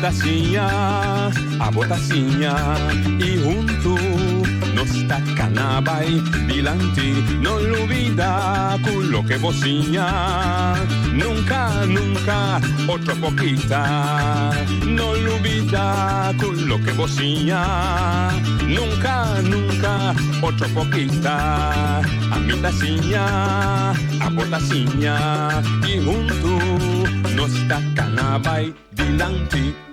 a botacinha e junto nos tacanabay dilante, no olvida con lo que vocinha, nunca, nunca, otro poquita, no olvida con lo que vocinha, nunca, nunca, otro poquita, a mi tacinha, a botacinha e junto nos tacanabay dilante.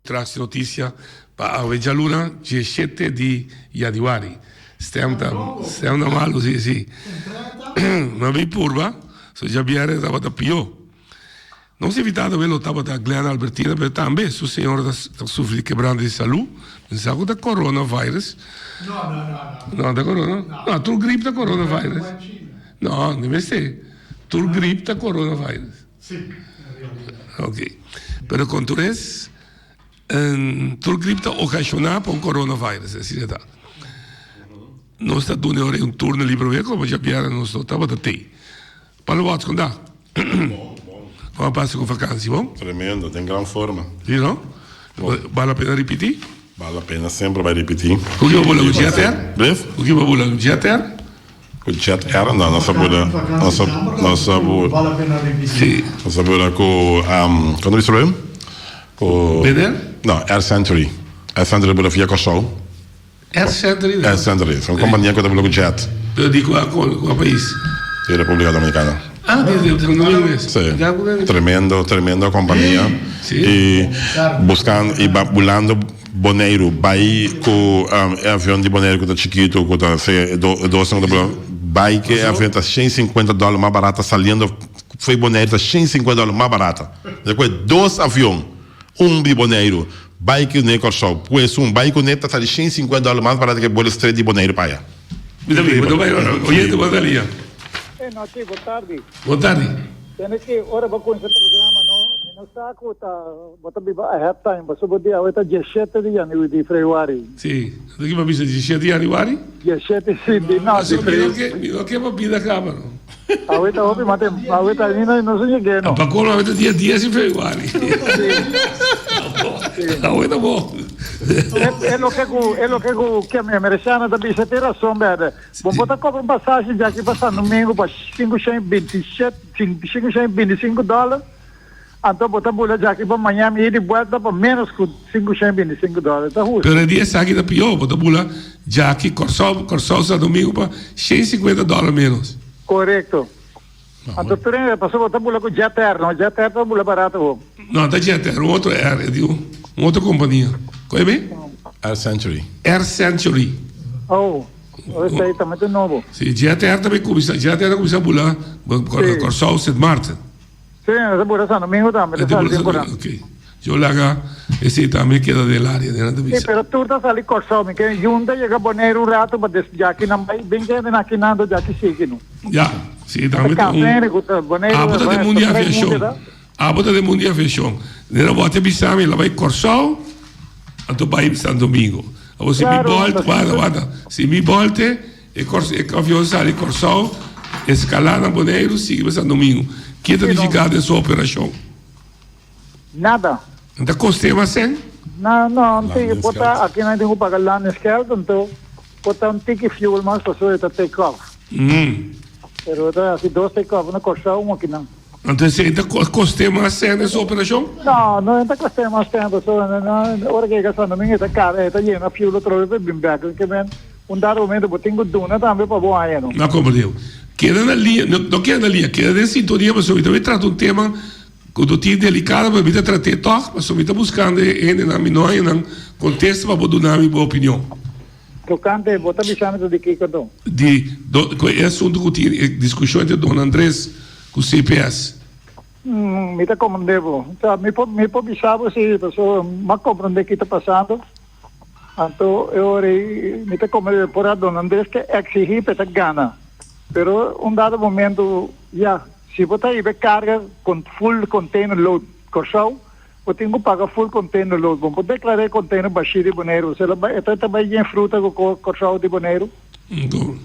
Tras notícia para a Vejaluna, 17 di Januari. Stiamo da malo, sì. Ma mi purva, se già viene stava da più. Non si è evitato quello stava da Glenn Albertina, per tambe, su signora da soffrire quebrando di salute, pensavo da coronavirus. No, da corona? No, tu grip da coronavirus. No, non stai. Tu grip da coronavirus. Sì. Ok. Per conturez, tu grip da occasionale per un coronavirus, in realtà. Non sta due ore un turno libero via, come già abbiamo, non sto, stava da te. Parlo wat vandaag. Come passa con vakantie, bom? Tremendo, in gran forma. Sì, no? Vale la pena ripetere? Vale la pena sempre vai ripetere. Hoe gaan we willen met JTR? Bref? Hoe gaan we willen met JTR? Con JTR? No, non sapevo. Vale a pena ripetere. Sì. Non sapevo con... Quando vi troviamo? BNR? No, Air Century. Air Century per via Corsol. Air Century? Air Century, sono compagnia che devono con jet. Di qua paese? Di Repubblica Dominicana. Ah, non è questo? Sì, tremendo compagnia. Sì. E buscando, e bulando Bonaire, vai con avião de Bonaire que tá chiquito, que tá vai que é avião tá $150 mais barata, saliendo foi Bonaire tá $150 mais barata. Depois dois aviões, de Bonaire, vai que nem Corsol, pois vai que neta tá $150 mais barata que bola straight de Bonaire para aí. Oye, boa tarde. Noite, boa tarde. Boa tarde. Tem que ora ba com esse programa no saco tá bota biba a half time, baso bodi a eta 17 di Januari di Februari. Sì, daqui ma bisa 17 di Januari? 17 sì di no di Februari. Mi che ma bida camera. A eta hopi mate, a eta non so che no. Pa con avete dia 10 Februari. A eta bo. É lo que a minha americana da bisa ter razão, velho. Bom botar compra passagem já que passar no domingo para $525. Então botar bola já que para Miami e de volta para menos que $525. Tá justo. Per dia sa que da pior, botar bola já que Corsol sa domingo para $150 menos. Correto. Então tu passou botar bola com JTR, não? JTR tá bola barato. Não, da JTR, um outro é de uma outra companhia. Qual é bem? Air Century. Air Century. Oh, esse aí também é novo. Sim, JTR também começa. JTR começa a bolar Corsol St. Martin. Sim, essa bola sa domingo também. Ok. Eu lá esse também queda del área de nada vista. Sim, pero tu tá ali Corsol, me que junta chega Bonaire rato, mas já que não vai bem que na quinando já que sigue no. Já, sim, também a bota de mundial fechou. A bota de mundial fechou. Nella volta bisame la vai Corsol, a tu vai San Domingo. A se mi volte, guarda, se mi volte e avião sai Corsol, escalada Bonaire, sigue para San Domingo. Que é verificado essa operação? Nada. Não custa mais sem? Não, tem que botar, aqui não tem que pagar lá no esquerdo, então botar ticket fuel mais para só para take off. Pero assim, dois take off, não custa aqui não. Então, você ainda custa mais sem essa operação? Não ainda custa mais sem, ora que é que não me está caro, está lleno fuel outra vez, bem back, que vem, dado momento, eu tenho duna também para boa aí, não? Não, como Deus. Queda na linha, não queda na linha, queda em sintonia, mas eu também trato tema quando tinha delicado, mas eu tratei toque, mas eu estou buscando na minóia, no contexto, para dar minha opinião. Tocante, botar bichame de que então? É assunto que tinha discussão entre Dona Andrés com o CPS. Me está comandando, me pode bichar se pessoa mais compreender o que está passando. Então, eu me está comandando por a Dona Andrés que exigir para ganhar. Pero dado momento, se você ir carga com full container load, Corsol, eu tenho que pagar full container load. Vamos declarar container baixo de Bonaire. Você vai também em fruta com Corsol de Bonaire. Então,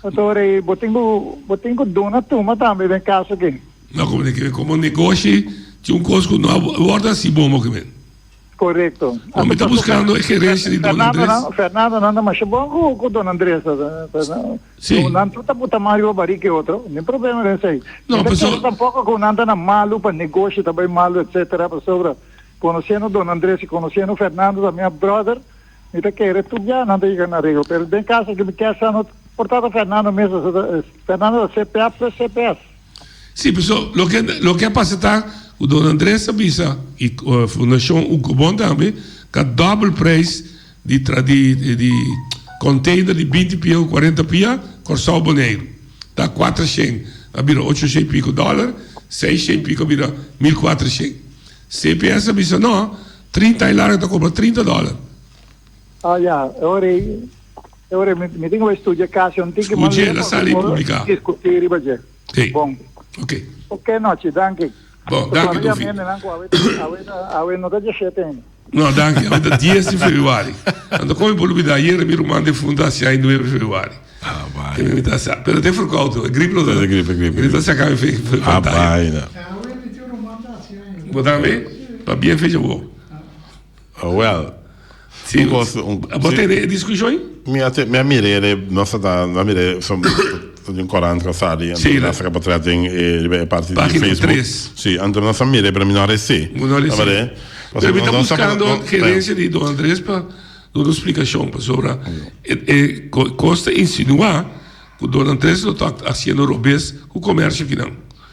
eu tenho dona turma também em casa aqui. Não, como negócio, Tinha coisa que não guarda assim bom movimento. Correto. Não está buscando a gerência de Dona Andrés. Fernando não anda mais bom com Dona Andrés. Sim. Não está botando mais barriga que outro. Nem problema desse aí. Não, pessoal. Tampouco que não anda na malo para negócio também malo, etc. Pessoal, conhecendo Dona Andrés e conhecendo Fernando, a minha brother, me está querendo estudar, não tem que na regra. Mas bem caso que me quer saber, portanto, Fernando mesmo, Fernando é CPA plus CPS. Sim, pessoal, o que passa está o Dona Andressa Bisa e a Fundação Uco Bom também, que double preço de container de 20 pia ou 40 pia, Corsal Boneiro. Está 400, vira 800 e pico dólares, 600 e pico vira 1.400. CPS Bisa não, 30 e lá está comprando $30. Ah, já, agora me tenho que estudar caso, não tem que mandar la sala pública. Discutir e fazer. Sim. Bom. Ok, noite, danke. Bom, danke, do filho. No, danke, avete 10 di febbraio. Quando come volubità ieri mi rimane fondazione in 2 febbraio. Ah, vai. Che mi sta sa, per te forcauto, è griplo da gripe. Mi sta sa che Ah, vai. Botame? Va bien feito bom. Oh, well. Sì, botte discussioni? Minha mirere, nossa da mirere, sono di un 40 sali, sì, la sera potrete in parte di Facebook. 3. Sì, anche la mirere per minore sì. Minore sì. Però mi sta buscando gerencia di Don Andrés per una spiegazione sobre e costa insinuar que Don Andrés lo está haciendo robes con comercio aquí no.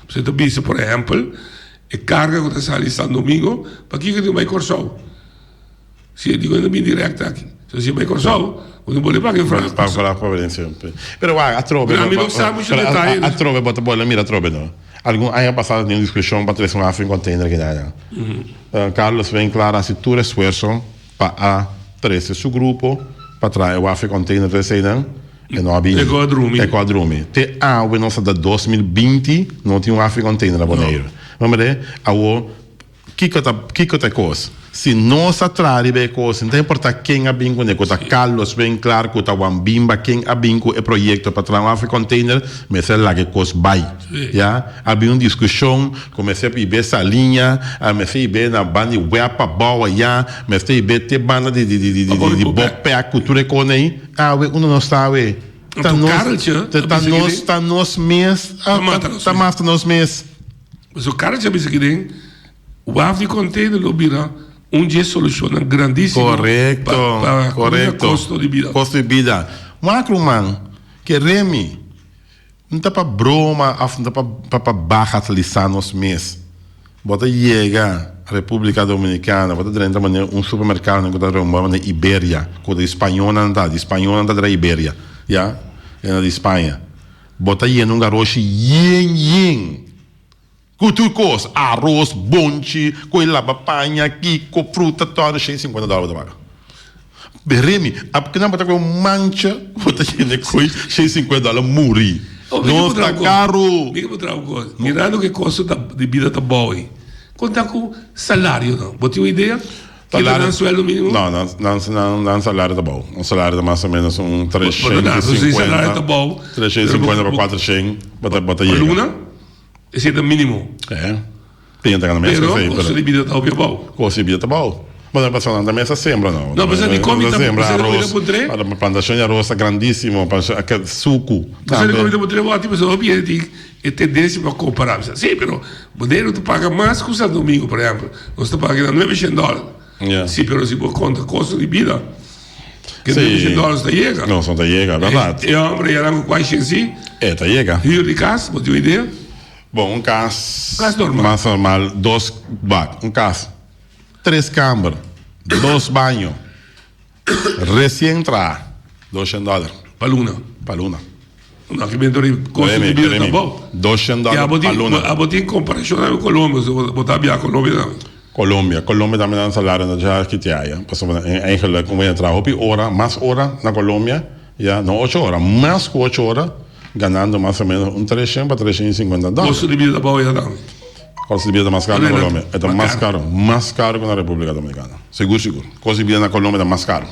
Você está visto, por ejemplo, e carga que está ali San Domingo, para que não vai Corsal. Se digo ainda bem direto aqui. Se vai Corsal, non vuole pagare para sempre. Però guarda, a trove. Però mi non sa molto dettagli. A trove, bolla mira trove no. Algún año pasado en discusión para traer un African container que nada. Carlos ven clara si tu esfuerzo para traer su grupo para traer un African container de cena e não habia. É quadrumi. Te we não da 2020 não tinha um African container na Boneiro. Vamos ver, que tá coisa. Se nós atrás de coisa, não importa quem abinco, né? Quando Carlos bem claro, quando Wambimba, quem abinco é projeto para trazer um African container, mas é lá que coisa vai, já? Havia uma discussão, comecei a ver essa linha, comecei a ver na banda Wepa Boa, já, comecei a ver te banda de bope a cultura econômica, uno não sabe. Tá nos mês, tá nos mês. Mas o cara já disse que tem o African container lo vira dia soluciona grandíssimo para custo de vida. Custo de vida. Macroman, que remi, não está para broma, não está para bagatalizar nos meses. Bota chega a República Dominicana, bota dentro de supermercado que está na Ibéria, que de espanhol não está da Ibéria, já? É de Espanha. Bota chega num garoto yen. Cultura, arroz, bonche, coisa papanha, kiko, fruta, toda $150 da vaga. Berremi, a pequena bota com mancha, bota gente coi $150 muri. Não está caro. Mirando que custo de vida está bom. Conta com salário, não? Você tem uma ideia? Salário sueldo mínimo? Não, salário tá bom. Um salário de mais ou menos 350. Salário tá bom. 350 para 400. Bota aí. Esse é o mínimo. Tem que na mesa. Pero o custo de vida está bom. O custo de vida está bom. Mas não passa nada da mesa sembra, não. Não, mas ele come também. Arroz. A plantação de arroz é grandíssimo. Suco. Você come também por trás, tipo, só é tendência para comparar. Sim, pero Boneiro tu paga mais que o Santo Domingo, por exemplo. Você está pagando $900. Sim, pero se você conta custo de vida, que $900 está chega. Não, só está chega, é verdade. E homem, já não quase assim. Está chega. Rio de casa, você tem uma ideia? Bom, caso normal. Mais normal, 2 caso, 3 câmaras, 2 banhos, recém entrar, $200. Para luna. Não, que vendedor de custo de vida está bom. $200 para luna. A botar em comparação com a Colômbia, você botar a Colômbia também. Colômbia também dá um salário já que te há. Eigenlijk, como entrar, mais hora na Colômbia, não 8 horas, mais que 8 horas. Ganhando mais ou menos $300 para $350. Custo de vida bom já também. Custo de vida mais caro na Colômbia. É mais caro que na República Dominicana. Seguro. Custo de vida na Colômbia é mais caro.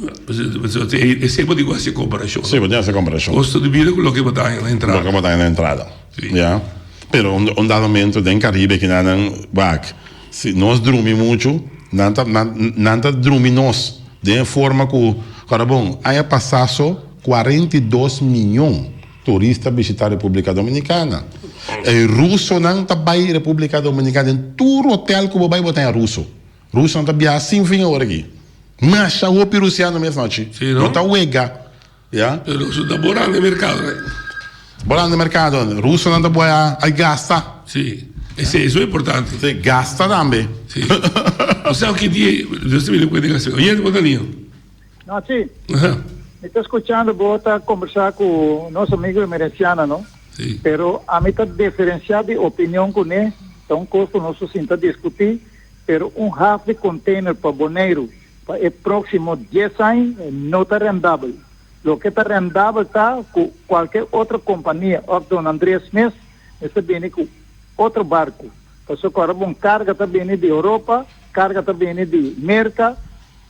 É sempre digo essa comparação. Sim, pode ser comparação. Custo de vida com o que botar na entrada. Já. pero um dado momento den Caribe que nanan back se nós dormimos muito nanta dormir nós de forma que cara bom aí passasso 42 milhões turistas visitar a República Dominicana e russo não tá vai República Dominicana em todo hotel que vai botar russo não tá bia assim vem agora aqui mas o perusiano mesmo noite não tá uega ya pero eso está borrando el mercado, Volando no mercado, russo não pode gasta. Sí, eso es importante. Se gasta também. Sí. O sea, que dia, Deus me cuenta assim. Oye, Botaninho. Não, sim. Ajá. Estou escutando, vou estar conversar com nosso amigo emergenciano, não? Sí. Pero a mim está diferenciado de opinião com ele, então custo nós sinta discutir, pero half de container para Bonaire para o próximo 10 anos não está rendável. Lo que está rendável está com qualquer outra companhia, ou Don Andrés Smith, está vindo com outro barco. Então, agora, carga está vindo de Europa, carga está vindo de América,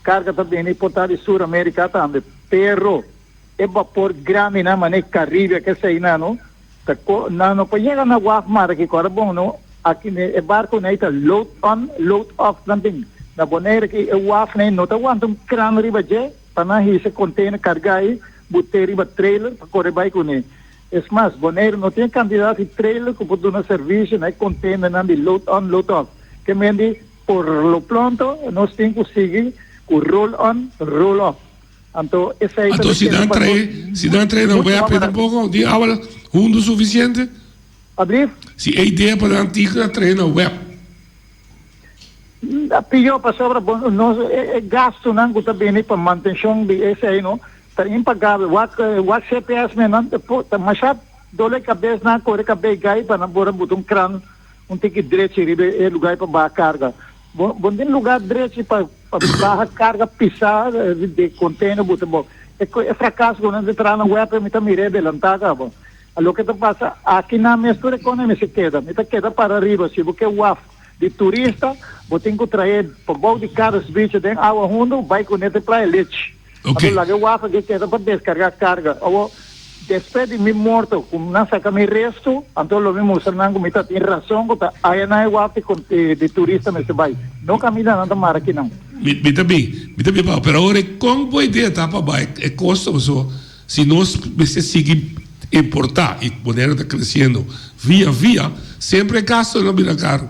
carga está vindo de Sul-América também. Pero, é vapor grande na maneira Caribe, que sei não não pode chegar na Guafmar aqui, agora, não, aqui o barco não está load on, load off também. Na Bonaire, que o Guaf não está aguentando crânio riba de para esse container carregar aí, botar riba trailer para correr bem com ele. É mais, Bonaire não tem candidato de trailer que pode dar serviço, né, container não de load on, load off. Que mendi por lo pronto nós temos que seguir com roll on, roll off. Então, essa aí. Então, se dá três, não vai apertar um pouco, de aula, do suficiente? Abrir? Se a ideia para a antiga três não web. A pior para sobra, nós gasto não que também para manutenção de esse aí, não? Está impagável. O CPS não está mais dole cabeça na corre cabeça gai para não botar um crânio, ticket direito é lugar para barra carga. Bom tem lugar direito para barra carga pisar de container botar bom. É fracasso quando você entrar na web me tá mirando adelantada, bom. O que passa aqui na mestura economia se queda para arriba, se porque o WAF de turista, vou ter que trazer para o de cada bicho de água fundo, vai com ele para leite. Ok. Lá o WAF que queda para descarregar carga. Ou depois de me morto, como não saca meu resto, então o mesmo Sanang me tá tem razão, que aí não é o WAF de turista nesse vai. Não caminha nada mais aqui não. Me também, mas agora como boa ideia tá para vai, é custo só. Se nós você seguir importar e poder está crescendo via, sempre gasto não vira caro.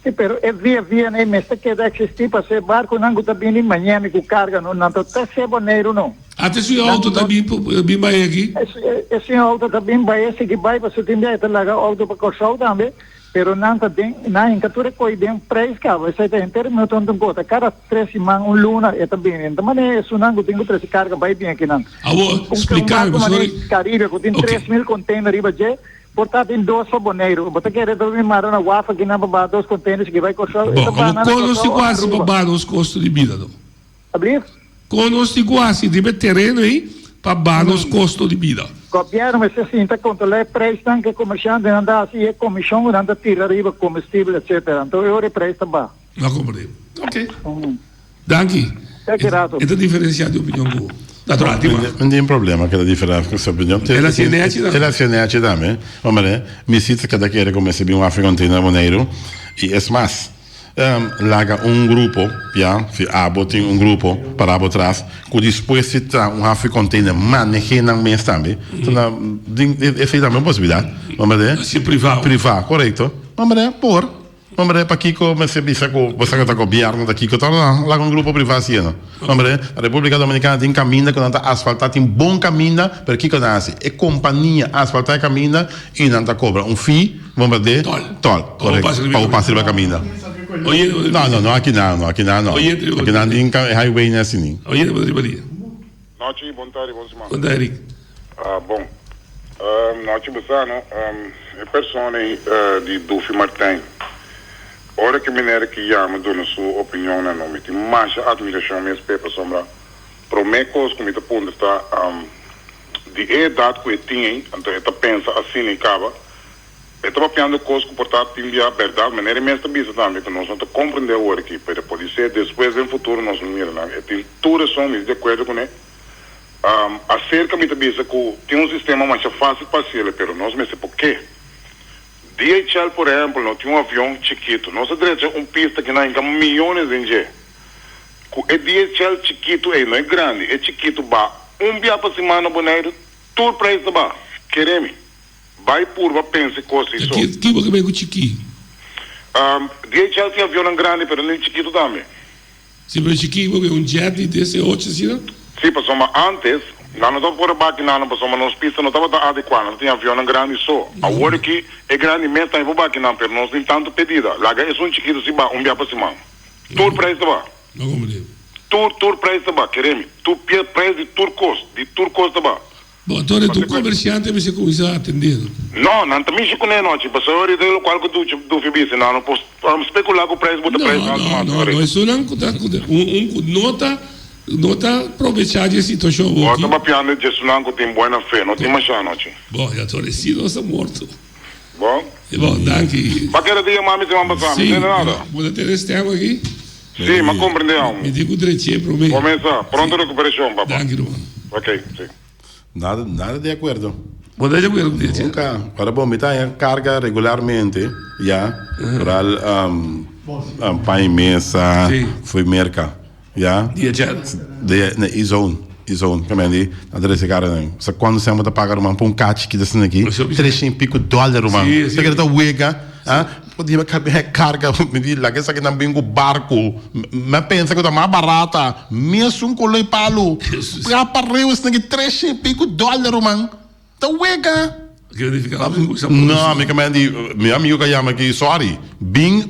Sim, pero é via, né? Mas que deve existir para ser barco, não está bem em Miami com carga, não está ser Bonaire, não. Até se o auto também vai aqui. Esse auto também vai, esse que vai para o time, está lá o auto para correr também, pero não está bem, não, em captura coi bem preço, cara, você tem inteiro, não tem conta, cada 3 semanas, luna, é também, então, mas isso não tem preço carga, vai bem aqui, não. Vou explicar, professor. Caribe, que tem 3.000 containers riba de, portanto, em 2 para Bonaire. Você quer dormir na Wafa, que não vai 2 containers que vai correr. Bom, conosco quase para os custos de vida, não? Abrir? Conosco quase, de terreno aí, para os custos de vida. Governo, mas se sinta controlar o preço, que o comerciante anda assim, a comissão anda tira riba combustível, etc. Então, eu o preço também. Não compreendo. Ok. Danke. É grato. É a diferença de opinião boa. Non tem problema che la differenza questa opinione. E la CNH também. Hombre, mi sito cada chiede come se abbiamo Africa Container Bonaire e es más. Laga grupo, ja, tem grupo para atrás, que depois está Africa Container manejando bem também. Então, essa é também uma possibilidade. Hombre, se privado, correto. Hombre, Hombre, para Kiko, me se bisa com você que está com governo da Kiko, tá lá com grupo privado assim, não. Hombre, a República Dominicana tem caminho que não está asfaltado, tem bom caminho, para Kiko nasce. É companhia asfaltar caminho e não está cobra fee, vamos ver, toll, correto, para o passe do caminho. Não, aqui não. Aqui não tem highway nem assim. Oye, Rodrigo. Noite, bom tarde, bom semana. Bom tarde, Eric. Bom, noite, Bussano, é persona de Dufi Martin. Ora que mineira que chama dona sua opinião na nome tem mais admiração mesmo para sombra promecos como está ponto está de idade que tem então está pensa assim nem acaba está pensando coisas que portanto tem a verdade maneira mesmo bisa também que nós não compreender o aqui para pode ser depois no futuro nós não mira não tem todas somos de acordo com acerca me bisa que tem sistema mais fácil para ser pero nós mesmo por quê DHL, por exemplo, não tinha um avião chiquito. Nossa direita é pista que não tem milhões de gente. É DHL chiquito, não é grande, é chiquito, dia para semana, boneiro, tudo para isso, queremos. Vai por, pensa, coisa isso. Que você vem com chiqui? DHL tem avião grande, mas não é chiquito também. Se você chiqui, você é jet desse 8, assim? Sim, mas antes, não estava por baixo, não, mas nas pistas não estava adequado, não tinha avião grande só. Agora que é grande mesmo, está por baixo, não, mas não tem tanto pedida. Lá é chiquito, se dia para semana. Tudo para isso, Não compreendo. Tur preço também, queremos. Tu preço de turcos também. Bom, então tu comerciante você começa a atender. Não também se conhece noite, mas eu olhei o qual que tu fibisse, não posso especular com o preço, bota preço. Não, isso não nota aproveitar de situação. Eu estava piando de isso não tem boa fé, não tem mais noite. Bom, já estou recido, estou morto. Bom, danke. Para que dia mami se vai passar, não tem nada. Pode ter esse tempo aqui? Sim, mas compreendemos. Me digo direitinho para mim. Começa, pronto recuperação, papai. Danke, irmão. Ok, sim. Nada de acordo. Pode de acordo com isso? Nunca. Agora, bom, me carga regularmente, já, para pai mesa, foi merca, já. DHL. E-zone, também, adresse cara, né? Só quando você anda a pagar uma um catch que desce aqui, $300, mano. Você quer dar uega, podia carga, me diz lá que essa aqui também o barco, mas pensa que tá mais barata, mesmo um colei palo, para parreu esse aqui $300, mano. Tá uega. Não, amiga, meu amigo que chama aqui, sorry. Bing,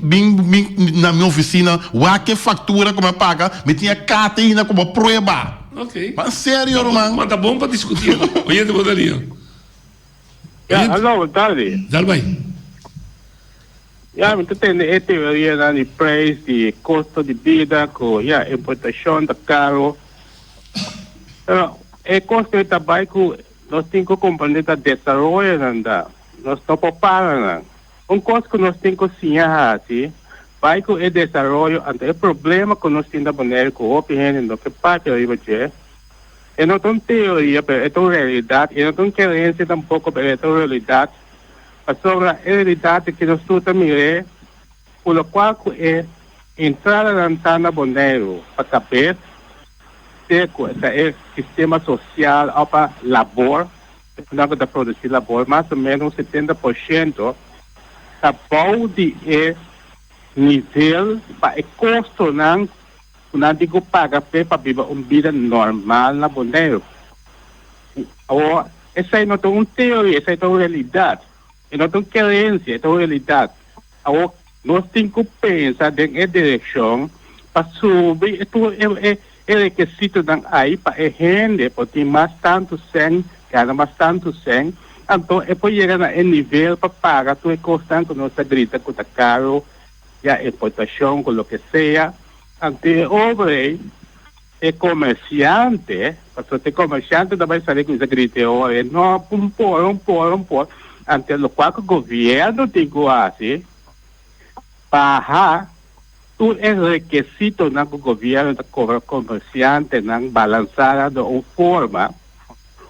na minha oficina, que fatura como paga, me tinha cateína como prova. Ok. Mas sério, irmão? Mas tá bom para discutir. Oye, te poderia. Alô, boa tarde. Dá bem. Você tem a teoria de preço, de custo de vida, com a importação da carro. É custo de trabalho nós temos que compreender o desenvolvimento, nós não preparamos. Custo que nós temos que ensinar, assim, vai com o desenvolvimento, o problema que nós temos na maneira que o opinião não prepara, é não tem teoria, é uma realidade, e não tem querência tampouco, é uma realidade. A sobre a realidade que nós estamos mirando, por qual é entrar na maneira para saber é sistema social para labor, não da produzir labor, mais ou menos 70% está bom de nível para o custo não digo pagar para viver uma vida normal na boneiro. Essa aí não é uma teoria, essa é uma realidade. E não é uma querência, é uma realidade. Nós temos que pensar em direção para subir, é requisito aí para a gente, porque mais tanto sem, ganha mais tanto sem, então é para chegar a nível para pagar tudo custo que nós grita com o caro, e a importação, com o que seja. Então, obreiro é comerciante, porque o comerciante também sabe que você grita, não, um por. Então, o qual o governo tem que fazer, para tudo é requisito no governo do comerciante não balançar de uma forma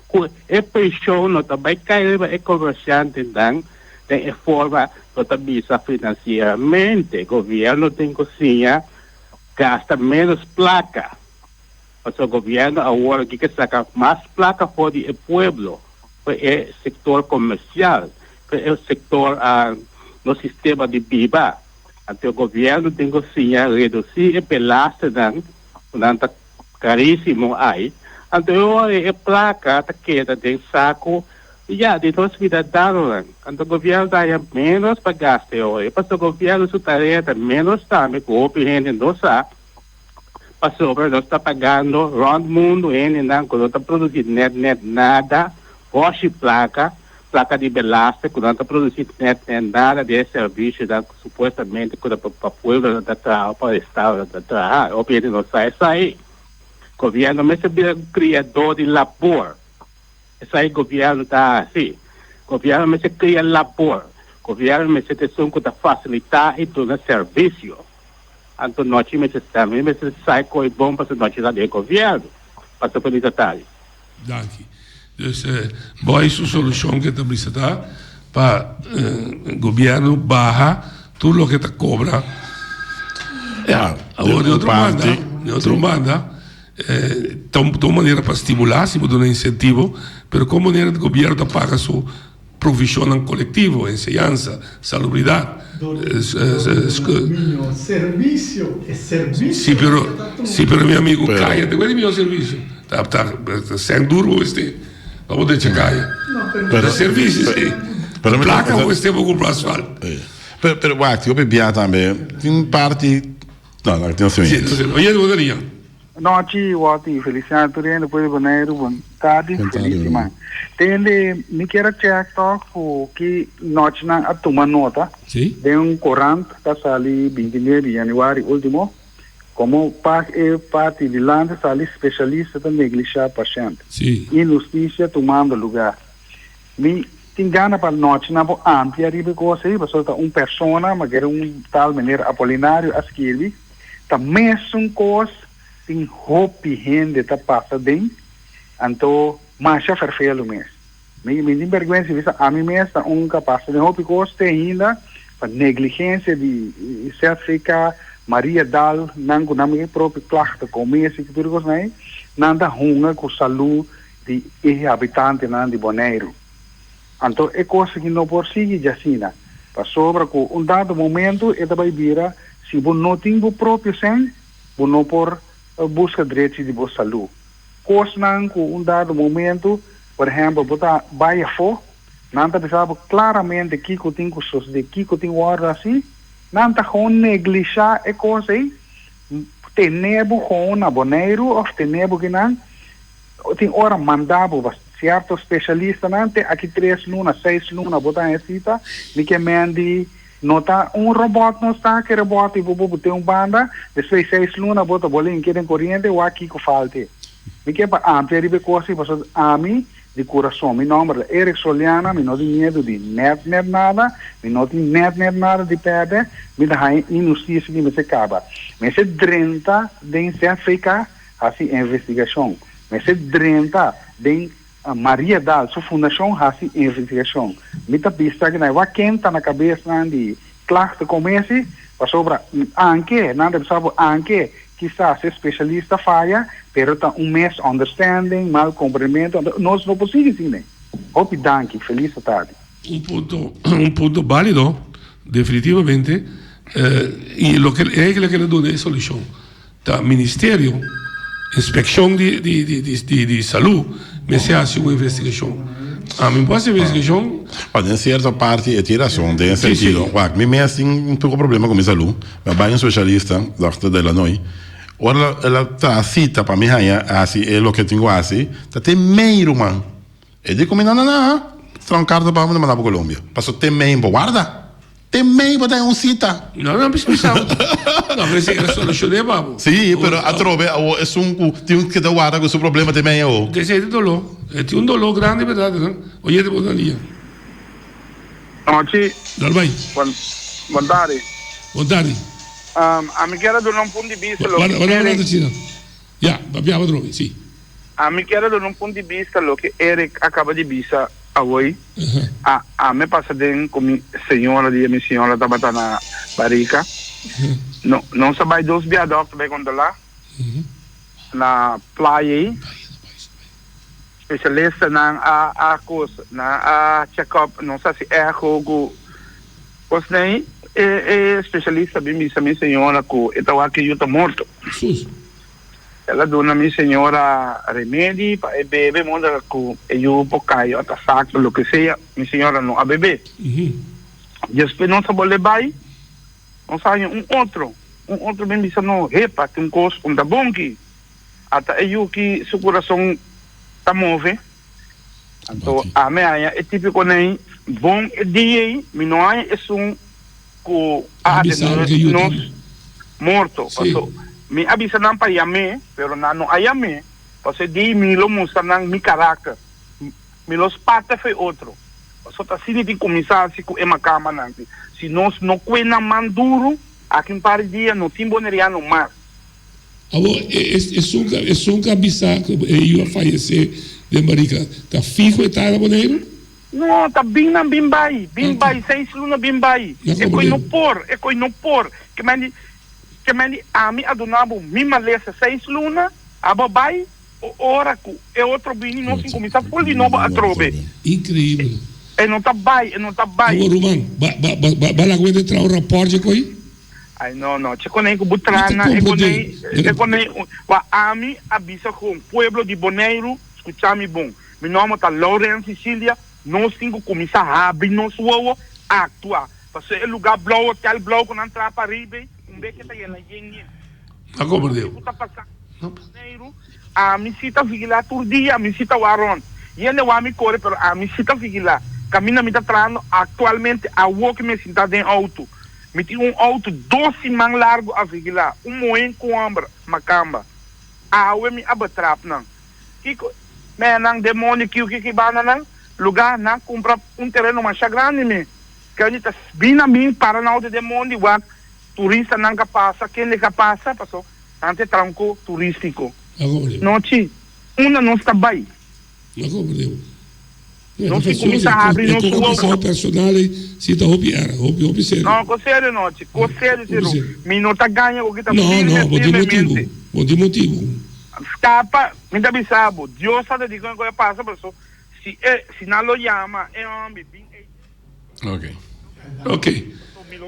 que a pessoa também cai é comerciante não de forma também financeiramente o governo tem que gasta menos placa, porque o governo agora que saca mais placa fora do povo, é o setor comercial, é o setor no sistema de vida. Então, o governo tem que reduzir a belastão, não caríssimo aí. Então, a placa queda de saco, de todos os cidadãos. Então, o governo dá menos para gastar hoje. Porque o governo está menos também, com o opinião não sabe. Porque o governo está pagando round mundo, não está produzindo nada, hoje placa de belasta, que não está produzindo nada de serviço, supostamente, para o povo da para o Estado da trabalho, o governo não sai. O governo é um criador de labor. Esse aí o governo está assim. O governo é cria labor. O governo é tem que facilitar e tornar serviço. Então, nós também sai com bom para nós do governo. Para o detalhe. Danke. Dus boa solução que também está, para governo barra tudo lo que te cobra. Agora de outra banda, de maneira para estimular, se dar um incentivo, mas como maneira de governo paga sua provisão coletivo, enseñanza, salubridade. Serviço. Sì, però mio amigo Caia, questo è il mio servizio. Sei duro questo, vamos deixar Caia. Per serviço, sì. Per placa questo con l'asfalto. Pero guarda, io bebbia também, in parti. No, tem assim. Sì, io devo dire. Noite, Wati, Feliciano Turino, depois do Boneiro, boa tarde, Felíssima. Tende, me quero check que noite na a tomar nota. Sim. De corante, que sali 29 de janeiro último, como parte de land, sali especialista de negligenciar paciente. Sim. Injustiça tomando lugar. Me tem gana para noite na amplia riba coisa aí, porque persona, mas era tal maneira Apolinário a escrever, também coisa tem hopi gente tá passa bem, então marcha verfelo mesmo. Me tem vergonha se visa a mim mesmo capaz de hopi costa ainda para negligência de certificar Maria Dal nango na minha própria classe como esse que tudo coisa aí, nada hunga com saúde de habitante de Bonaire. Então é coisa que não por seguir jacina. Para sobra com dado momento é também vira se você não tem o próprio sem, você não por busca direitos de boa saúde. Coisa não com dado momento, por exemplo, botar baia for, não está pensando claramente que tem coisas de que tem hora assim, não está com negligenciar é coisa aí, tem nebo com na Bonaire ou tem nebo que não, tem hora mandado certo especialista não tem aqui 3 luna, 6 luna, botar em cita, me que mande nota robot não está que robot e vou ter banda, depois 6 luna bota bolinho que tem corrente ou aqui que falta. Me que para amplia ribe coisa, porque a mim de coração, meu nome é Eric Soliana, me não tem medo de net nada, me não tem net nada de perde, me dá injustiça que me se acaba. Me se 30 de certificar assim investigação, me se 30 de Maria Dal, sua fundação assim investigação. Me tá pista que não é quem tá na cabeça de classe comece, para sobra anche, nada sabe anche quizás especialista falha, pero tá misunderstanding, mal compreendimento, nós não podemos assim, né? Hope danke, feliz tarde. Punto válido, definitivamente, e lo que le dona solução. Tá Ministério, Inspeção de Saúde, me se hace uma investigação. A mim pode ser investigação. Em certa parte é tiração, tem sentido. Me mesmo tem um pouco problema com a minha saúde, mas vai um especialista, Dr. Delanoy, ela tá cita para mim assim é o que tenho assim, tá tem meio man. E digo não, trancar para mandar para Colômbia. Passou tem meio, guarda. Tem meio para dar cita. Não precisa. Não, mas é solucionar, babo. Sim, pero a trove é tem que dar guarda com o problema também é que é dolor. É um dolor grande, verdade, não? Hoje de boa dia. Noite. Dal vai. Boa tarde. Boa tarde. A me quero dar ponto de vista abbiamo trovi, sì. A me quero dar ponto de vista lo que Eric acaba de dizer hoje. A me passa bem com minha senhora estava na Barica. Não sabe 2 viadutos também quando lá. Na praia. Especialista na coisa, na check-up, não sei se é algo. Pois nem é especialista bem minha senhora que estava aqui eu tô morto. Ela dona minha senhora remédio para beber manda que eu pocaio até saco o que seja minha senhora não a beber. Depois não sabe levar, não sai outro bem disse não repa tem coisa da bom que até eu que seu coração tá move. Então a minha é típico nem bom dia, me não é que nós morto. Me avisa não para yame, pero não ayame, porque di me lo mostra não mi caráter, me los parte foi outro. Só tá assim de começar se com uma cama não. Se nós não cuena manduro, aqui em par dia não tem boneriano mais. É um cabissaco, eu a falecer de Marica. Tá fijo e tá boneiro? Não, tá bem na bimbai, 6 luna bimbai. É coi no por, que mani a mim adonabo mima lesa 6 luna, ababai, ora ku, é outro bini não se começa por de novo a trobe. Incrível. E não tá bai. Ô, Ruman, bala aguenta entrar o rapporto coi? Ai, não, checo nem com butrana, é com o ami abisa com pueblo de Bonaire, escutami bom. Meu nome tá Lauren Sicília. Nós temos que começar a abrir nosso ovo a atuar. Porque é lugar blow, hotel blow, quando entrar para Ribe, vez que está aí na gente. Não compreendeu. A mim cita vigila todo dia, a mim cita o Aron. E ele vai me correr, mas a mim cita vigila. Caminha me está trazendo atualmente a rua que me sinta dentro do auto. Me tem auto 12 man largo a vigilar. Moen com ambra, macamba. A rua me abatrap, não. Me não demônio que bana, não. Lugar na comprar terreno mais grande me que a gente bem na mim para não de demônio o turista não passa quem lhe passa passou ante tranco turístico não não está bem não compreendeu não se começa a abrir no seu personal se está hobby sério não com sério não com sério minuta ganha o que está não bom de motivo escapa me dá bisabo Deus sabe de quando passa passou se não lo chama, é homem. Ok.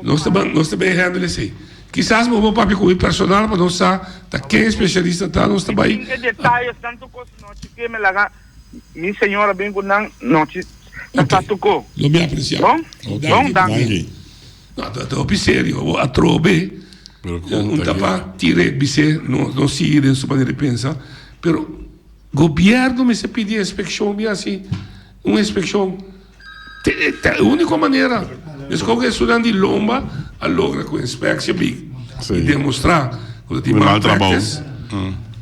Nós também errando assim. Quizás o meu papi com o personal, mas não sabe, quem especialista está, não está bem. Tem detalhes, tanto coisa, não que me laga, minha senhora bem com não está tocou. Não me aprecia. Bom, danke. Não, está sério, a trobe, não está para tirar, não se ir em sua maneira de pensar, pero governo me se pedir inspeção bem assim, uma inspeção a única maneira escolher estudante de lomba a logra com inspeção big e demonstrar quando tem malpractice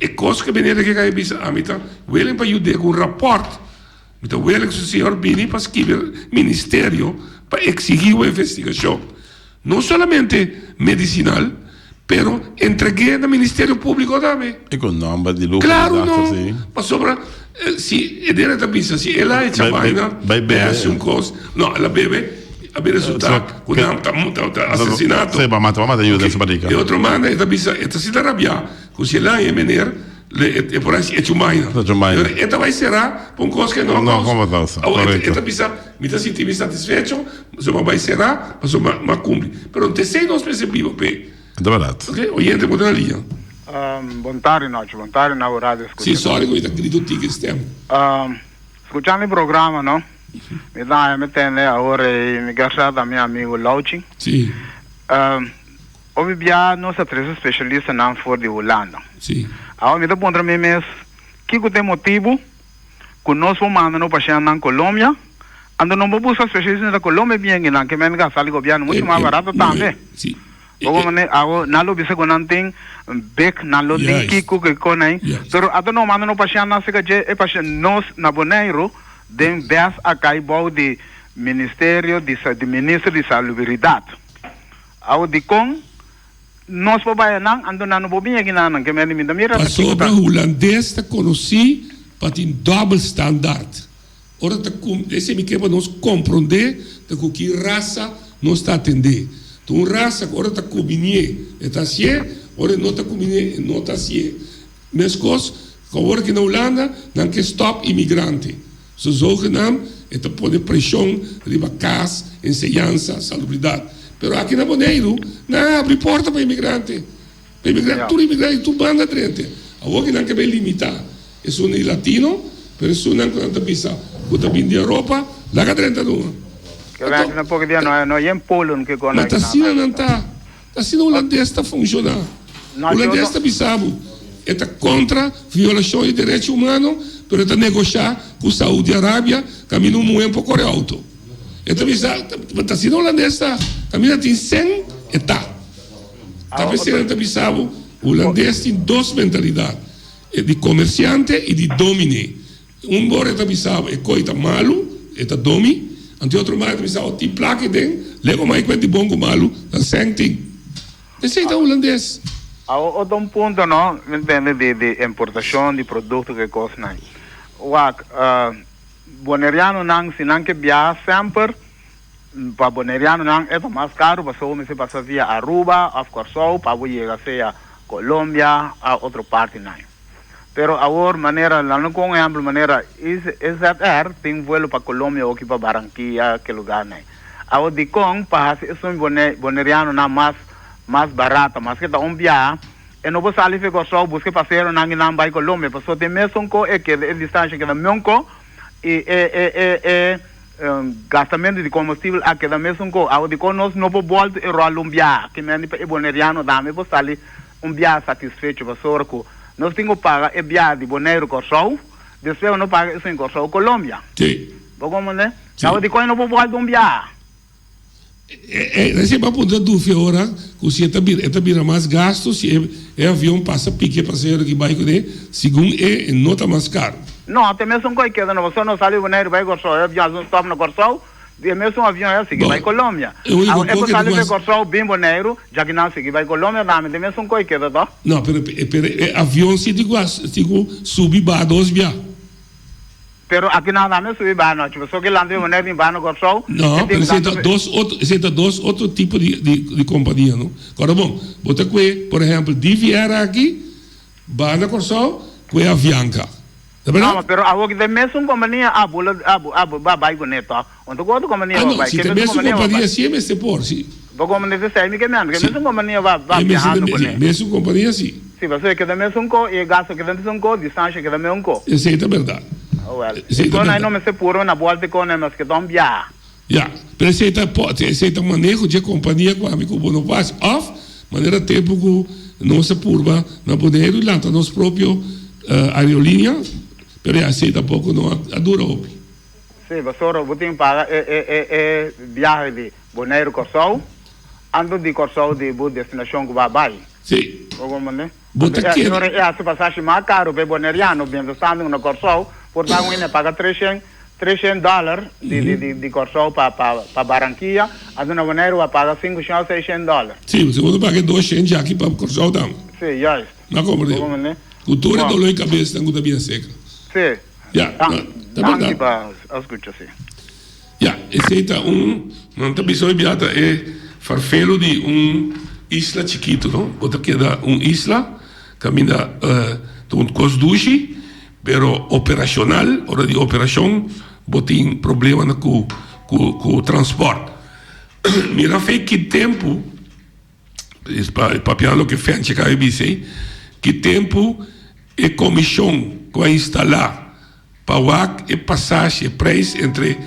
e coisa que maneira que cai bisa a mita willing para ajudar com rapport então willing que o senhor Bini para escrever ministério para exigir uma investigação não somente medicinal pero entregué al Ministerio Público también. Y con nombre de lucro. Claro, no. Para sobra, si ella también, si ella echa vaina, ve hace un cosa, no, la bebe, a ver resultado, con asesinato. Sí, va a matar ayuda en su barriga. Y otro man, esta se da rabia, con si ella es menor, por ahí hecho vaina. Esta va a ser por un cosa que no. No, ¿cómo está? Esta pisa, me está sintiendo satisfecho, se va a ser, pero ma cumple. Pero te sei nos percebivo, pe. É verdade. Ok, oyente, pode na linha. Bom tarde, na rádio. Sim, sorry, eu estou querendo que estamos. Escutando o programa, não? Me tem agora me gastar da minha amigo Lauchi. Sim. Hoje já nossa três especialistas não foram de Holanda. Sim. Agora me dá para mim mesmo que tem motivo que nós vamos mandar no paciente na Colômbia. Ando não vou buscar especialistas na Colômbia bem que me gastar o governo muito mais barato também. Sim. Ako nalo bisa ko nanting back nalo linki ko ke konai pero ato no mano no pasyan na sika je e pasyan nos na Bonaire den bes akai bau de Ministério de Ministro de Salubridade ao de com nos babayanang ando na no bobinha ginanang que me limita mira a sobra holandês te conheci para ter double standard ora te esse me quebra nos compreender de que raça não está atender tu raça agora está combinando está assim ora não está combinando não está assim mas coisas agora que na Holanda não que stop imigrante so zogenaamd está põe pressão riba casa enseñanza salubridade pero aqui na Bonaire não abre porta para imigrante tu imigrante tu banda frente agora que não que bem limitar é um latino pero é não que não pisa quando vem de Europa lá que 32 na pouco dia não é em Polen que mas tá assim não tá assim o holandês está funcionando o holandês está bisabo está contra violação de direitos humanos pero está negociar com a Saúde Arábia caminho um pouco alto está bisabo está assim o holandês está caminho tem 100 está pensando está bisabo o holandês tem duas mentalidades de comerciante e de domine bora está bisabo é coisa malo está domi ante outro mais pensava ti plaque den lego mais quanto bom com malo da senting esse é o holandês outro ponto não entende de importação de produto que coisa não boneriano nang sinang que viaja sempre para boneriano nang é mais caro, para só me se passa via Aruba, of Corsou, para chegar a Colômbia, a outra parte não. Pero agora maneira, lá no com exemplo maneira, IZR tem voo para Colômbia ou para Barranquilla, que lugar não. Agora de com para isso boneriano na mais barata, mas que tá viaja e não vou sair para Corsou, buscar parceiro nang não vai Colômbia, para só tem mesmo com é que a distância que da Mionco e gastamento de combustível aqui da mesmo com ao de nós não vou voltar e rolar viagem que me é boneriano dá me vou sair viagem satisfeito para só que nós temos que pagar a viagem de Bonaire Corsou depois não paga isso em Corsou Colômbia sim como né ao de não vou voltar viagem você vai poder dúvida agora que se está mais gasto se é avião passa pique passageiro que vai com segundo é nota mais caro. Não, até mesmo com que você não sai de Bonaire vai Corsou, é avião stop na Corsou, e mesmo avião é seguir vai Colômbia. É para sair de Corsou bem Bonaire, já que não seguir vai Colômbia, não, até mesmo com que tá? Não, pero avião se digo subir para 2 via. Pero aqui não dá mesmo subir para não, tipo só que lá de Bonaire em para Corsou. Não, pero você tá dois outro tipo de companhia, não? Agora bom, bota que, por exemplo, de Viera aqui, vai na Corsou, que é Avianca. Não, pero a outra mesmo companhia vai com neto. Onde outra companhia vai. Se tem mesmo companhia sim, mas se por sim. Vou companhia se sai me que mesmo companhia vai viajando com neto. Mesmo companhia sim. Sim, você que da mesmo com e gasto que da mesmo com distância que da mesmo com. Isso é verdade. Então não me se puro na volta com mas que dão viajar. Já, pero aceita manejo de companhia com amigo bom faz off, maneira tempo que nossa curva na Bonaire e lá tá nosso próprio aerolínea. Pero aceita pouco não a dura opi. Sim, vassoura, você tem paga viagem de Bonaire Corsou, ando de Corsou de boa destinação que vai. Sim. Como né? Bota que é a passagem mais caro para boneriano, bem estando na Corsou, portanto ele paga $300 de Corsou para Barranquilla, a na Bonaire vai pagar $500-600. Sim, você pode pagar $200 já aqui para Corsou também. Sim, já. Não compreendo. Cultura dolor e cabeça tem que estar bem seca. Sim. Já, tá verdade. Escuta, sim. Já, esse é não está pensando biata é farfelo de isla chiquito, não? Bota que da isla, caminha um cosduche, pero operacional, hora de operação, botem problema com o transporte. Mira fei que tempo, papiando que fez chegar a BC, que tempo é comissão que vai instalar para a passagem, preço entre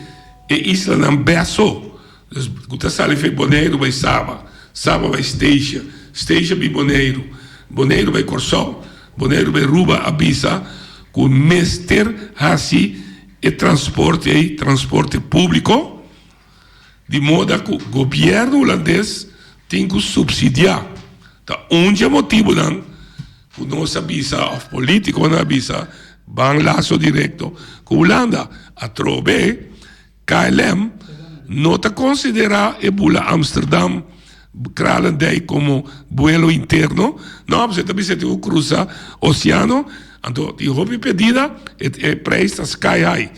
a isla não beço. Você sabe que Bonaire vai Saba vai Esteja vai Bonaire vai Corsou, Bonaire vai Ruba, Abissa, com mestre assim e transporte público, de modo que o governo holandês tem que subsidiar. Então, onde é motivo não? O nosso visa, o político na visa, van laço direto com a Holanda. A trove, KLM, não está considera Ebola Amsterdam, Kralendijk como vuelo interno. Não, você também tem que cruzar o oceano. Então, tem roupa pedida, e preço está sky high.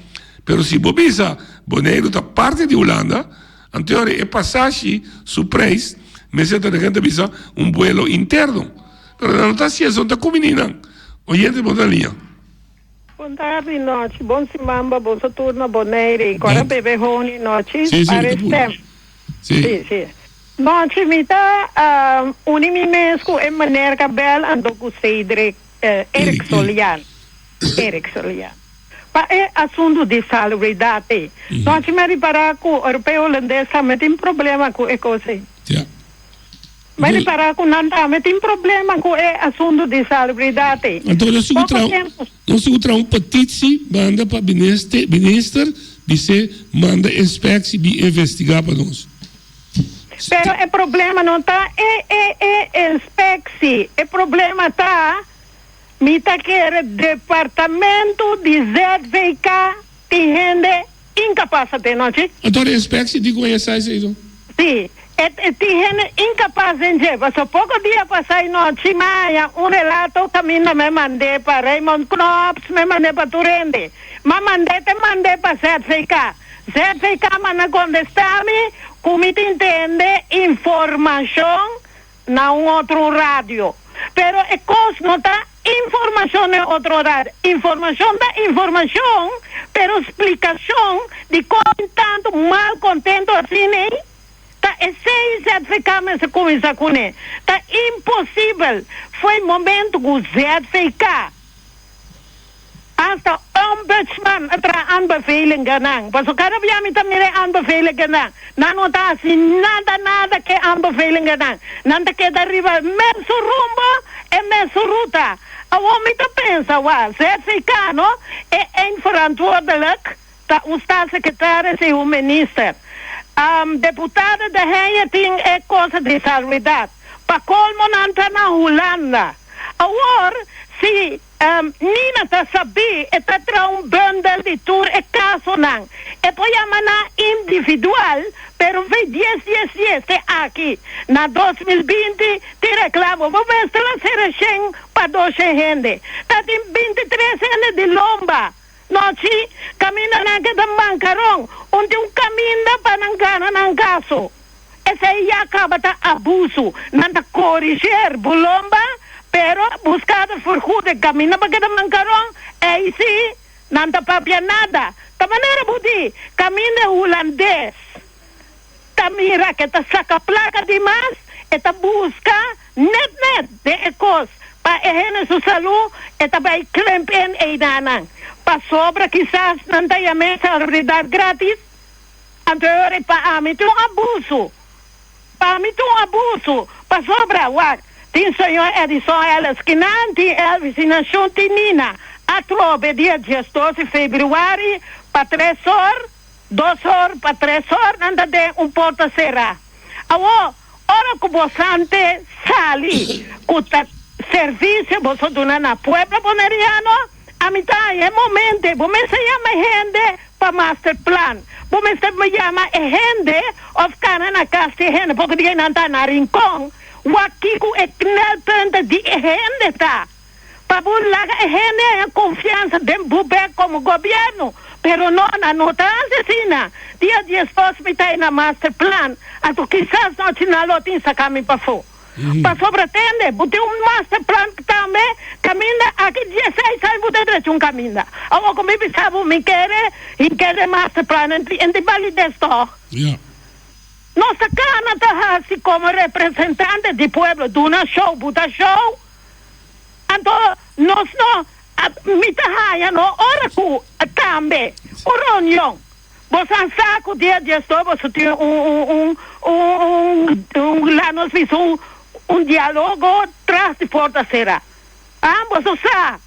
Pero se você Bonaire está parte de Holanda, então é passagem, su preço, mas você tem que visa vuelo interno. Pero não está assim, não está com menina. Oyente, boa linha. Boa tarde, noite. Bom semana, bom turno, Bonaire. Agora bebê Rony, noite. Sim, sim. Noite, me dá unimi mesmo em maneira que bel ando com Cedric Eric Solian. Para é assunto de salubridade. Noite, me reparar que o europeu holandês também tem problema com a coisa. Mas reparar que não tem problema com o assunto de salubridade. Então, nós encontramos petição, manda para o ministro, você manda inspecção e investigar para nós. Pero o problema não está inspecção. O problema está, que o departamento de ZVK tem gente incapaz de noite. Então, a inspecção de conhecer isso? Sim. Tiene incapaz de llevar. So poco día pasai no Chimaya, un relato camino me mandé para Raymond Knops, me mandé para Turende. Me mandé para ZFK. ZFK me contestame, como te entiende, información na un otro radio. Pero es cosa no está información en otro radio. Información da información, pero explicación de tanto mal contento así, ¿no? Esse certificado se começa com ele. Tá impossível. Foi momento que o certificado hasta ombudsman atra aanbeveling ganang. Pas cada via mi tamire aanbeveling ganang. Não tá assim nada que aanbeveling ganang. Nanda que deriva messo rumbo e messo ruta. A homem tá pensa, certificado é verantwoordelijk dat o staatssecretaris e o minister. Deputada de Henje ting é coisa de salubridade. Para colmo nanta na Holanda. Agora, se Nina tá saber, está tra bundel de tour e caso não. E poi amana individual, pero vem 10 te aqui. Na 2020, te reclamo, vou ver se ela será sem para 12 gente. Tá tem 23 gente de lomba. Noci, camina na que da mancarong, onde caminho para nangana nang caso. Esse aí acaba de abuso, nanda corrigir bulomba, pero buscada por jude camina para que da mancarong, aí sim, nanda papia nada. Da maneira budi, camina holandês. Tamira que ta saca placa demais, e ta busca net de ecos, para ehene su saúde, e ta vai klempen e danang. Para sobra quizás não tenha mensalidade grátis, anterior para mim tem abuso. Para mim tem abuso. Para sobra, tem senhor Edson Ellis, que não tem Elvis e não tem Nina. A trobe dia 12 de fevereiro, para 3 horas, 2 horas, para 3 horas, não tem porta será. Agora, hora que você sali, com o serviço, você dona na Puebla Boneriano, a mitad é momento, você chama gente para master plan. Você chama gente of na casa de gente, porque ninguém não está na rincão. O aqui é knelpunto de gente tá. Para burlar a gente a confiança do governo como governo. Pero não está assim. Dia 10 hospitais na master plan. Então quizás não tinha lotin sa kami pa fo. Para sobretender, tem master plan também, caminha aqui 16 anos, você tem caminho. Agora, como eu pensava, me quer master plan, em validez toch? Nossa cana está assim como representante do povo, de uma show, buta show. Então, nós não, me tá no oracu também, o reunião. Você sabe que dia de estou, você tem lá nós fizemos diálogo tras de porta será. Você sabe.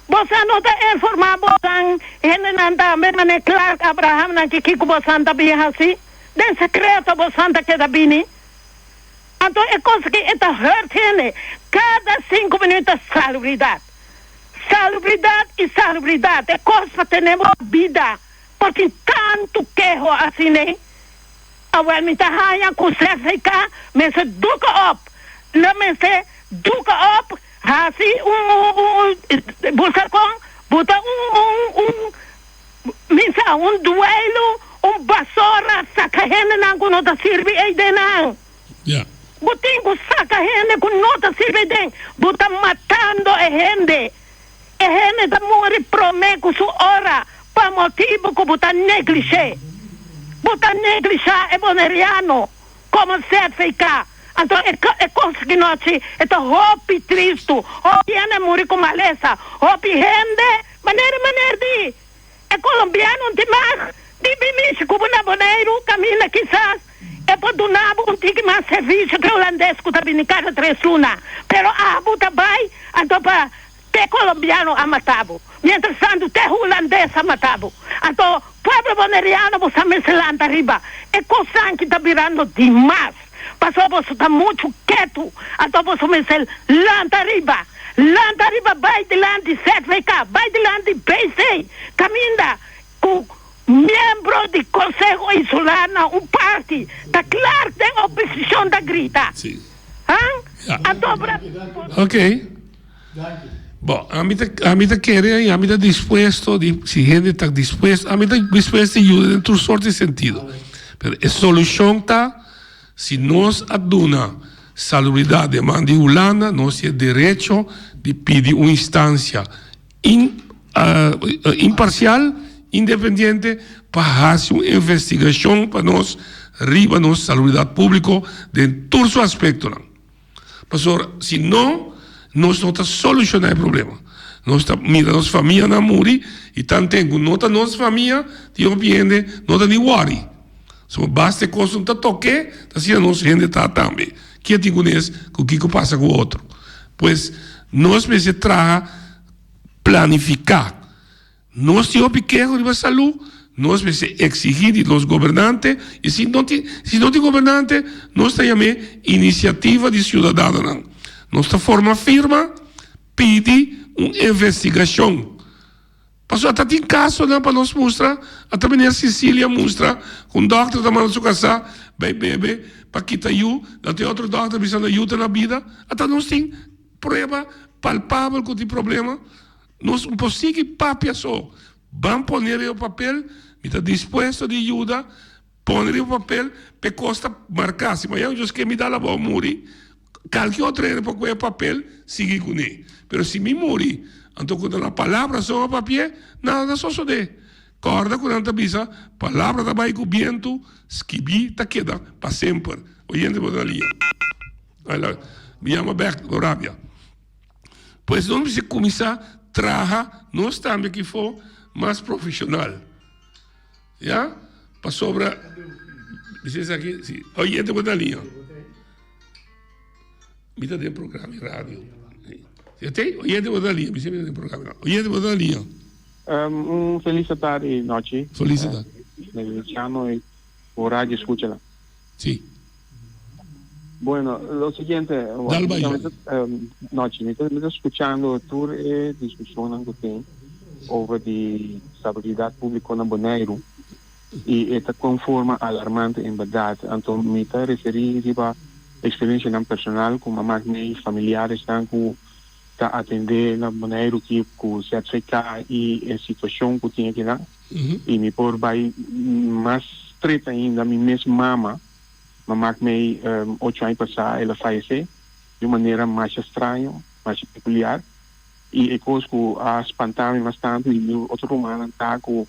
Você não está informado, você não está mesmo Clark Abraham, não que Kiko você está bem assim. Den secreto você está que está bem. Então é coisa que está hurtando. Cada 5 minutos salubridade. Salubridade e salubridade. É coisa para termos vida. Porque tanto queijo assim, né? Agora me está ganhando com certeza, mas se duca up. Não me se duca up, assim, busca com, bota duelo, basura, saca gente não com nota sirve aí dentro. Botem com saca gente com nota sirve dentro. Bota matando a gente. A gente está morrendo promete com sua hora. Para motivo que bota negligê. Bota negligê é boneriano. Como certificar. Então é coisa que nós é roupa triste. Roupa é morrer com maleza. Roupa rende. Maneira de. É colombiano de mais. De bimiche como na boneiro. Camila quizás. É para donar tique mais serviço que holandês que está vindo cada 3 lunas. Pero bota vai. Então para te colombiano a matado. Mientras tanto, te holandês a matado. Então, pueblo boneriano, você me se lanta arriba. É coisa que está virando demais. Passou, você está muito quieto. Então, você me se lanta arriba. Lanta arriba, vai delante de CFK, vai delante de BC. Caminha com membro do Conselho Insular, um parte. Está claro que tem solução da grita. Sim. A dobra. Ok. Bom, a mim tá querendo, a mim tá disposto, se a gente está disposto, a mim tá disposto a ajudar em todas sortes de sentido. Mas a solução está, se nós aduna salubridade de mão de Holanda, nós temos direito de pedir uma instância imparcial, independente, para fazer uma investigação para nós, riba nossa salubridade pública, de todos os aspectos. Pastor, se não, nós não estamos solucionando o problema. Nós mira nossa família na muri e tanto nota nossa família, te obviamente, nota nem worry. So, basta que coisa não toque, assim a nossa gente está também. Que te conhece, o que passa com o outro. Pois, nós precisamos planificar. Nós temos pequeno de saúde, nós precisamos exigir dos governantes, e se não tem governante, nós temos iniciativa de cidadão. Nossa forma firma pede uma investigação. Passou até tem caso para nós mostrar, até a Sicília mostra, com o doutor da mão na sua casa, bebê, para quitar eu, até outro doutor precisando de ajuda na vida, até nós tem prova palpável que tem problema, nós não conseguimos papel só. Vamos pôr o papel, está disposto de ajuda, pôr o papel, para costa marcar, se amanhã eu que me dá a boa muri, qualquer outro para o papel, sigue com ele. Mas se me muri, então quando a palavra só no papel, nada só sucede. Corda quando a bisa, palavra da vai com viento, esquibi, ta queda, para sempre. Oyente por ali. Me chama Beck, Arábia. Pois não precisa começar a trabalhar, nós também que for mais profissional. Já? Para sobra, diz aqui, sim. Oyente por ali. Me dá de programa em rádio. Você tem? Oyente por ali, me chama de programa. Oyente por ali. Felicidade, noite. Felicidade. Luciano y por radio escúchala. Sí. Bueno, lo siguiente, noche, me estoy escuchando tu discusión que tem over de estabilidad pública en Bonaire y esta conforma alarmante en verdad. Entonces, me estoy refiriendo a experiencia personal con mamá y familiares que atender na Bonaire que com certificar e a situação que tinha que dar e me por vai mais treta ainda minha mesma mamá me 8 anos passar ela faleceu de maneira mais estranha, mais peculiar e coisa que a espantar-me bastante e outro romano tá com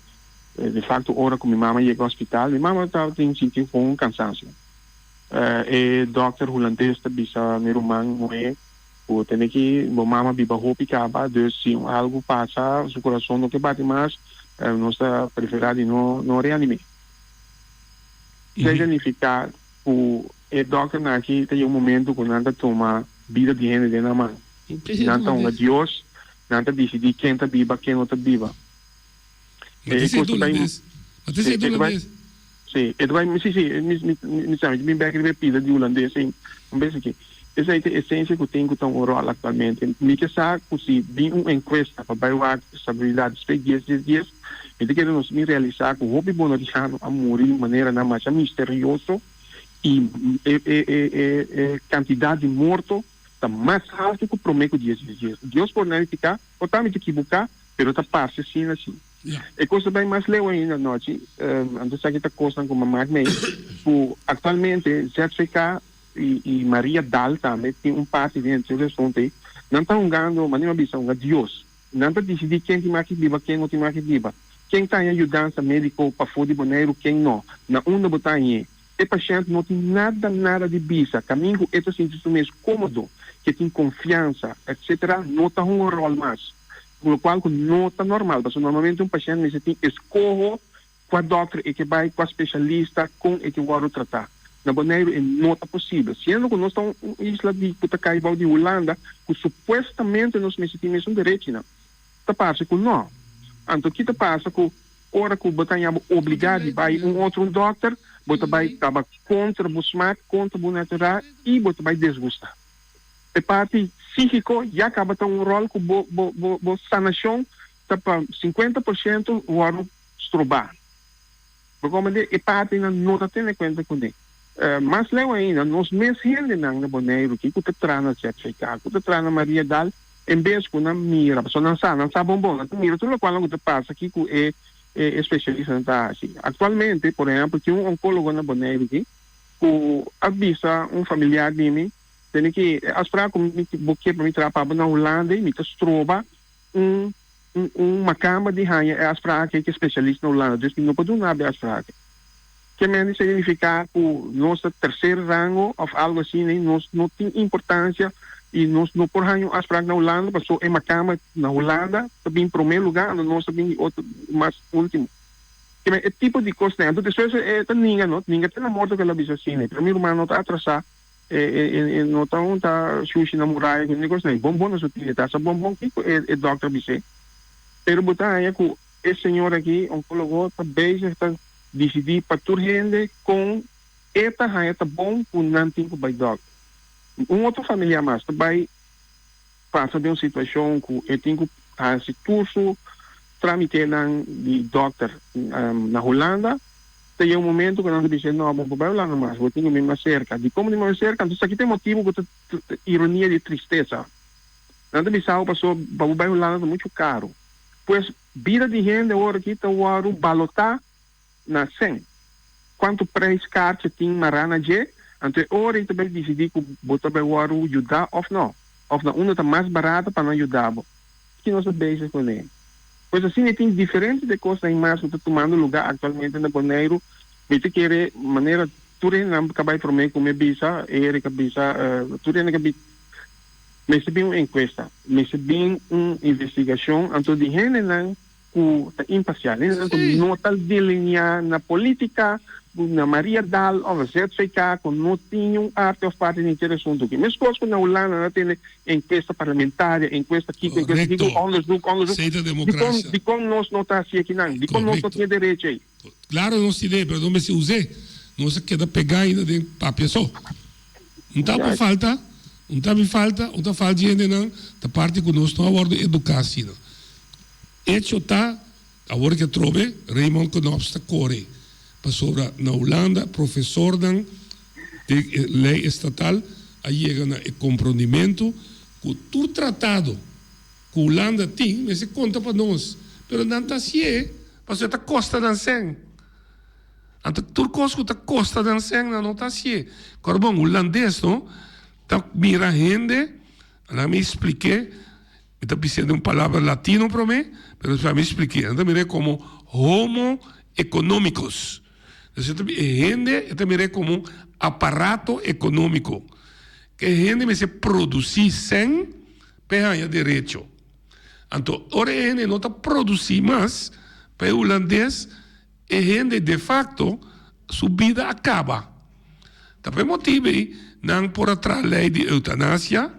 de facto hora que minha mãe chegou ao hospital minha mãe estava sentindo com um cansaço e doctor holandês bisa meu irmão morreu o tem que mamãe biba roupa acaba dus se algo passa o coração não que bate mais nossa preferida não reanime significa o doctor aqui tem momento quando anda toma vida de gente na mão então Deus não decide quem tá viva quem não tá viva sim me sabe me back de pida de holandês sim basicamente essa é a essência que eu tenho que oral atualmente. Me que sabe que se vir uma encuesta para baixar a estabilidade dos 10 dias, eu quero nos realizar que o hobby bonoriano a morrer de maneira na mais misteriosa e quantidade de mortos está mais alta que o prometo de 10 dias. Deus pode não ficar, ou também te equivocar, mas está parte assim. É coisa bem mais leu ainda, noite. Antes aqui está coisa como a Magmei, que atualmente certificar e Maria Dal também tem parte dentro do assunto não estão ganhando mas não bisa a Deus não está decidir quem tem mais que viva quem não tem mais que viva quem está em ajudança médico para fora de Bonaire quem não na onda botar aí o paciente não tem nada de bisa caminho é se sentir mesmo cômodo que tem confiança etc não está um rol mais por qual não está normal porque normalmente paciente necessita escolher com a doutor e que vai com a especialista com e que vai tratar na Bonaire não está possível. Sendo que nós estamos em isla de Kutacaibau de Holanda, que supostamente nós necessitamos um direito, não. Está passa que não. Então, o que está passa que hora que o Botanha obrigado a ir outro doutor, você vai estar contra o smart, contra o natural e você vai desgostar. E parte psíquico já acaba de um rol que a sanação está para 50% o ano estrobar. Porque como é parte não está tendo conta com ele. mas lewa ainda, nós mesmos gente na Bonaire, que kuta trana certificado, kuta trana Maria Dal, em vez que na mira, só não sabe bom, não mira, tudo quando que passa aqui que é especialista na assim. Atualmente, por exemplo, tem um oncólogo na Bonaire que avisa um familiar de mim, tem que aspirar como que boquê para me trabalhar na Holanda e me trova uma cama de ranha, é aspirar que é especialista na Holanda, então não pode nada aspirar. Que me significa que nosso terceiro rango ou algo assim, nós não tem importância e nós não por ranho aspirar na Holanda, passou em uma cama na Holanda, também em primeiro lugar, nós também outro mais último. Que é tipo de coisa, então depois ninguém tem a morte que ela diz assim, primeiro humano está atrasado, não está sushi na muralha, que negócio bombom na sua tilha, essa bombom que é doctor dice, pero botar aí que esse senhor aqui, oncólogo, está bem, está decidir para tur gente com esta bom com não tem que vai doctor. Outro familiar mais também passa de uma situação que eu tenho que fazer curso, tramite de doctor na Holanda, tem um momento que nós dizemos, não, vou para a Holanda mais, vou ter que me cerca. De como me cerca, então aqui tem motivo de ironia de tristeza. Nós dizemos, passou, para a Holanda é muito caro. Pois, vida de gente agora aqui está o balotar na 100. Quanto preço caro tem marana de, então agora eu também decidi que botar para o ajudar ou não. Ou não, uma está mais barata para não ajudar. Que nós sabemos com ele. Pois assim, tem diferentes de coisas em mais que está tomando lugar atualmente na Bonaire. Me te querer maneira, tudo não acaba por mim como bisa, tudo não acaba. Me se bem uma encuesta, me se bem uma investigação, então de gente não que está imparcial, não está delinear na política, na Maria Dal, ou na ZFK, que não tinham arte ou parte de interesse do que. Mas coisas que na Holanda não tem enquesta parlamentar, enquesta aqui, onderzoek. De como nós não está assim aqui, não. De como nós não temos direito aí. Claro, não se lê, mas não se usa. Não se queda pegar ainda de papel só. Não está por falta, não está falta de gente não, da parte que nós estamos agora de educação. Isso está, agora que trove, Raymond Knops está corre. Passou na Holanda, professor de lei estatal, aí chega o comprometimento que todo tratado que a Holanda tem, mas se conta para nós. Mas não está assim, passou a costa da sen. Então, tudo coisa que está costa da sen não está assim. Agora, bom, o holandês, não? Está mira a gente, ela me expliquei, está precisando de uma palavra latino para mim, mas já me expliquei. Então, mirei como homo econômicos. Gente, eu também como um aparato econômico. Que a gente me se produzir sem ganhar direito. Então, ora a gente não está produzindo mais, para o holandês, a gente, de facto, sua vida acaba. Também motivo, não por atrás lei de eutanásia,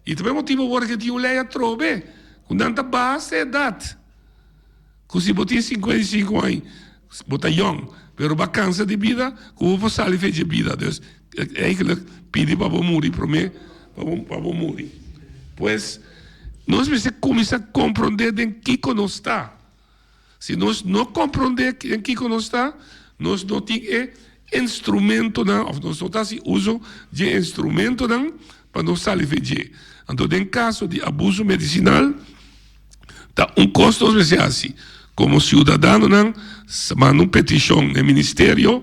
e também motivo agora que tinha lei a trove, com tanta base de idade. Que se botar 55 anos, botar young, pero vacanza de vida, como você sabe fazer vida, Deus, eigenlijk pede para morrer para mim, para morrer. Pois, nós precisamos começar a compreender em que nós está. Se nós não compreender em que nós está, nós não temos instrumento, ou nós não temos uso de instrumento para nós saber fazer. Então, em caso de abuso medicinal, tá custo especial assim. Como cidadão, manda uma petição no Ministério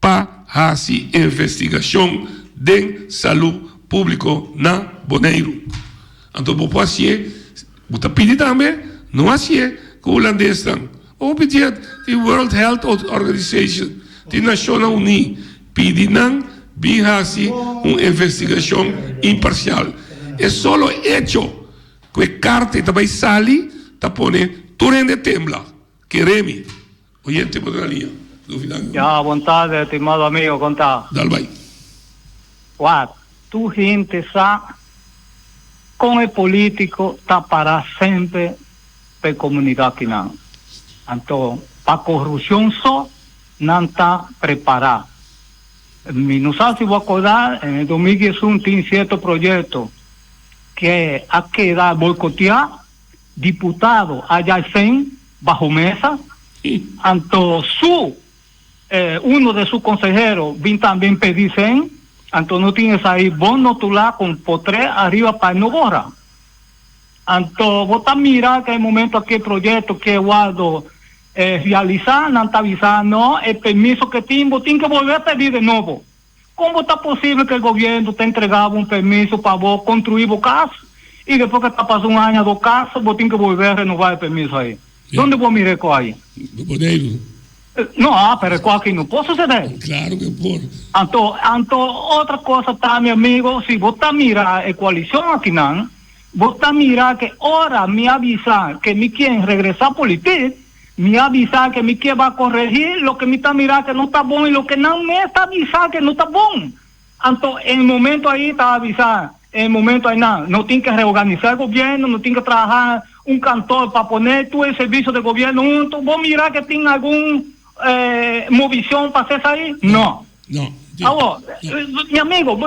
para fazer investigação de saúde pública na Bonaire. Então, você pode pedir também, não assim, que o holandês tem. Ou pedir a World Health Organization, a Nações Unidas, pedir para fazer uma investigação imparcial. É só o hecho que a carta também sai, está pondo Turende tembla, quereme. Oyente por la linha. Ya, vontade, estimado amigo, contá. Dale, vai. Tu gente sabe como é político está para sempre para a comunidade aqui não. Então, para a corrupção só não está preparado. Não sei se vou acordar, em 2011 tem certo projeto que a quedar boicotear diputado allá sem bajo mesa, então uno de sus consejeros vin también pedicen, entonces no tienes ahí, vos no tú la con potre arriba para no borra. Entonces, vos también mira que hay momento aquí el proyecto que Eduardo realizar, no está avisando, el permiso que tiene, tiene que volver a pedir de nuevo. ¿Cómo está posible que el gobierno te entregaba un permiso para vos construir vos casa y después que está pasando un año, 2 casas, vos tienes que volver a renovar el permiso ahí? Sí. ¿Dónde vos miré con ahí? No, pero es aquí no puede suceder. Claro que puede. Entonces, otra cosa está, mi amigo, si vos está mirando la coalición aquí, vos está mirando que ahora me avisa que me quieren regresar a política, me avisa que me quiere va a corregir lo que me está mirando que no está bueno y lo que no me está avisando que no está bueno. Entonces, en el momento ahí está avisando, en el momento ahí no tiene que reorganizar el gobierno, no tiene que trabajar un cantor para poner todo el servicio de gobierno junto. ¿Vos mirá que tiene algún movilización para hacer ahí? No. Mi amigo,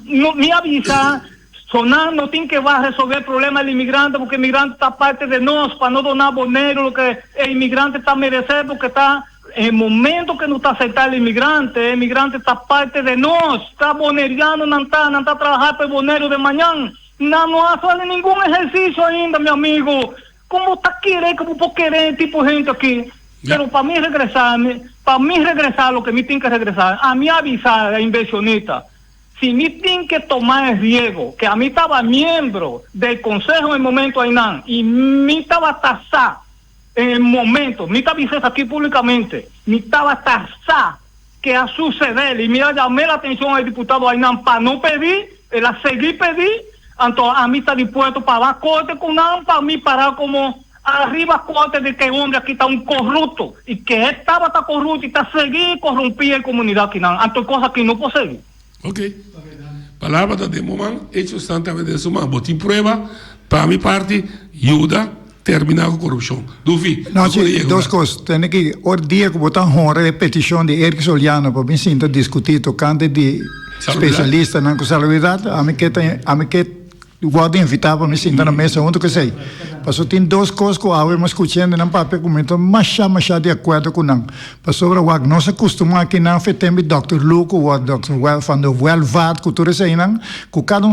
no me avisa. Sonar no tiene que va a resolver el problema del inmigrante porque el inmigrante está parte de nosotros para no donar bonero lo que el inmigrante está mereciendo porque está en el momento que no está aceptando el inmigrante está parte de nosotros, está bonereando, no está trabajando para el bonero de mañana, no hace ningún ejercicio ainda, mi amigo. ¿Cómo está querer, cómo puedo querer tipo de gente aquí? Pero para mí regresar lo que me tiene que regresar, a mí avisar a inversionista. Si me tienen que tomar el riesgo, que a mí estaba miembro del consejo en el momento Ainán, y me estaba tasado en el momento, me estaba diciendo aquí públicamente, me estaba tasado que a suceder, y mira, llamé la atención al diputado Ainán para no pedir, a seguir pedir, entonces a mí está dispuesto para dar corte con AMPA, para mí parar como arriba corte de que hombre aquí está un corrupto, y que él está corrupto y está seguir corrompiendo la comunidad aquí, entonces cosas que no puedo seguir. Ok. Palavra da Demoman, hechos santamente de su mano. Botín prueba, para mi parte, ayuda a terminar con corrupción. Dufi, no, dos cosas. Tiene que, hoy día, como está una repetición de Eric Soliano, para mí siento discutir, tocante de especialista en la salubridad, a mí que igual invitar para me sentar na mesa junto que sei. Passou tem 2 coisas que eu estou escutando no papel comento, mas de acordo com não. Passou sobre o que nós acostumamos aqui não foi tempo Dr. Luco ou Dr. Van der Welvaart, que tudo isso aí não, que cada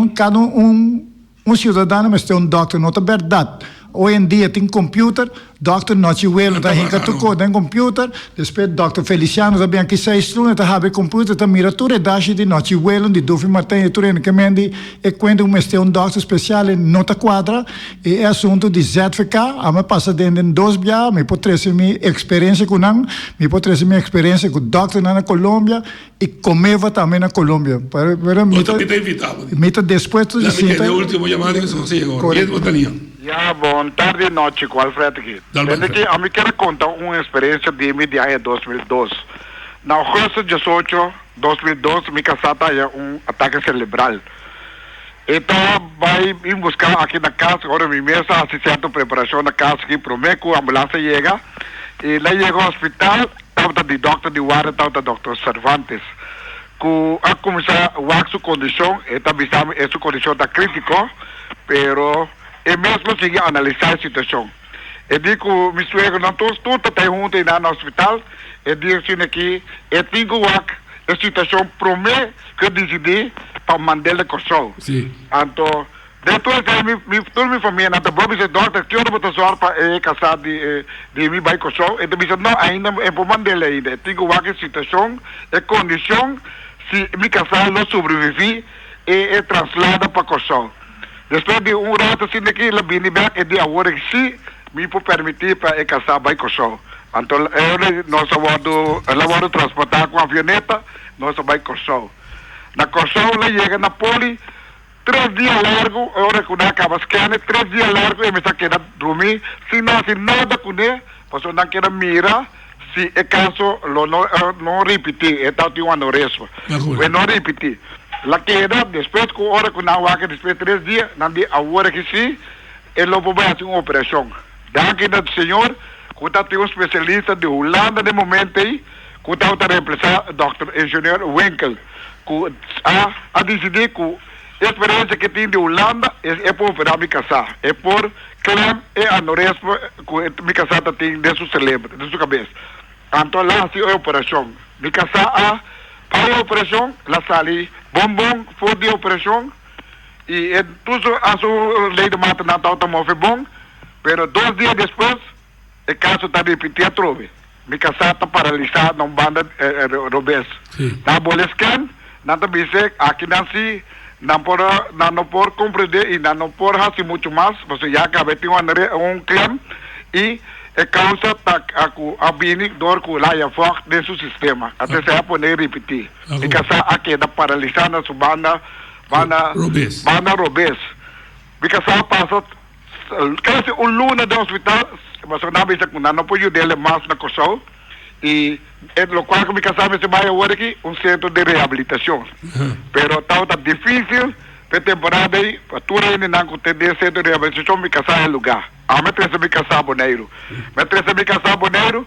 cidadão mas tem doctor, não é verdade. Hoje em dia tem computer, Dr. Nochiwelo está rindo tem computer, depois Dr. Feliciano também aqui sai instrumento, está havendo computer, está mira tudo dashi de Nochiwelo, de Dufi Martin, tudo que mendi e quando um doctor especial não está quadra, e é assunto de ZFK, a me passa dentro de 2 dias, me pode trazer minha experiência com não, me pode trazer minha experiência com doctor na Colômbia e comeva também na Colômbia. Para mita depois tu dice. La último llamado que se consigue. Ja, boa tarde e noite, com Alfredo aqui. A mim quero contar uma experiência de mim de ano 2002. Na agosto 18, 2002, me casada ataque cerebral. Então, vai ir buscar aqui na casa, agora minha mesa, assistente preparação da casa aqui, prometo que a ambulância chega. E lá chega ao hospital, estava de Dr. Diwari, estava de Dr. Cervantes. Que a começar a sua condição, está avisando que sua condição está crítica, pero e mesmo seguir a analisar a situação. Eu digo, me suego, não tudo está junto aí no hospital, eu digo assim aqui, eu tenho a situação promete que eu decidi para mandar ele correr. Sim. Então, depois toda minha família, então, vou dizer, doutor, que eu não vou soar para casar de mim vai correr. Então, me diz, não, ainda eu vou mandar ele ainda. Eu tenho a situação, a condição, se me casar não sobreviver, e traslada para correr. Depois de rato assim daqui, ele vem back e de agora que sim, me pode permitir para casar vai com o show. Então, nós vamos transportar com a avioneta, nós vamos com o show. Na Kosovo, ele chega na Poli, 3 dias largo, agora que acaba a scan, 3 dias largo, e me está querendo dormir, se nada com ele, porque não quer mirar, se é caso, não repetir, então tem um aneurisma. Não repetir. La queda, después que ahora con agua que después de 3 días, ahora que sí, él lo puede hacer una operación. Ya que el señor, que está un especialista de Holanda de momento ahí, que está reemplazar al doctor ingeniero Winkel, que ha decidido que la experiencia que tiene de Holanda es por operar mi casa, es por clem y aneurisma que mi casa tiene de su cerebro, de su cabeza. Entonces, la ha sido operación. mi casa para a operação, la sali, bombom, for de operação, e tudo a sua lei de mata na tauta move bom, pero 2 dias depois, o caso está repetido trove. Mi casa está paralisado, não banda robes. Na bolescan, na tabise, aqui nansi, não por compreender e não por fazer muito mais, você já acabou de um claim e a causa está a bini dor com lá e forte desse sistema. Até se pode repetir. Mi casa aqui está paralisado na sua banda robes. Mi casa passa quase luna do hospital, mas não bisa que não pode dele mais na coisa e lo qual que mi casa se vai agora aqui centro de reabilitação. Pero está difícil per temporada aí, tudo ainda não tem centro de reabilitação, mi casa é lugar. A metresa mi casa Bonaire. Metresa mi casa Bonaire,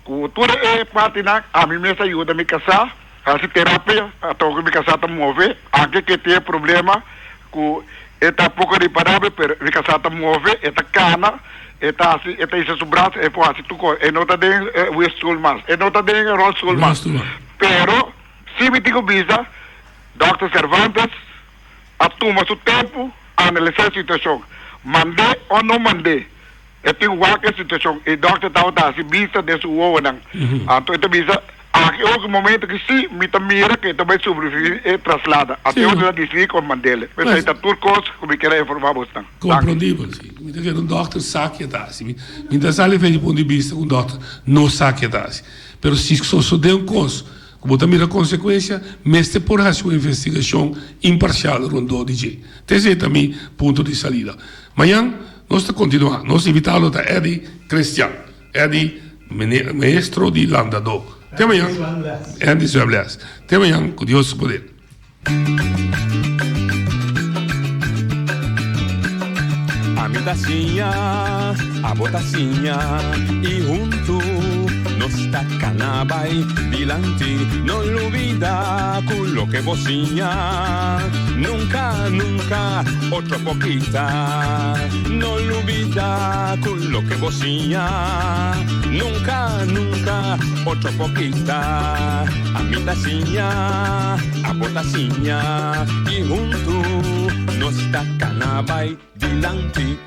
tudo é parte na a mim me ajuda mi casa, a terapia, a toque mi casa tá mover, aqui que tem problema com está pouco reparável, pero mi casa está mover, está cana, está assim, está isso sobre braço, é por assim tudo, é não está dentro o estudo mais, é não está dentro o rol mais. Pero se me digo visa, Dr. Cervantes, atuma seu tempo, analisar a situação, mandei ou não mandei, eu tenho qualquer situação, e Dr. está assim, visa desse uou não, então então visa aqui é o momento que se me mira que também sobrevive e traslada até onde ela disse com Mandela. Mas aí está tudo coisa que me quer informar você. Compreendível, sim. Me diz que um doutor sabe que está assim. Me diz que ele do ponto de vista um doutor não sabe que está assim. Mas se só der um coisa, como também a consequência, mas te por fazer uma investigação imparcial rondou de jeito. Esse é também ponto de saída. Amanhã nós estamos continuando. Nós invitamos a Eddie Cristian, Eddie maestro de Landador. Até amanhã. Andy Sueblas. Até amanhã, com Deus poder. A mi tacinha, a botacinha, e junto nos tacanabay, dilante, no olvida con lo que vocinha. Nunca, nunca, otra poquita, no olvida con lo que vocinha. Nunca, nunca, otra poquita, a mi tacinha, a botacinha, y junto nos tacanabay, dilante,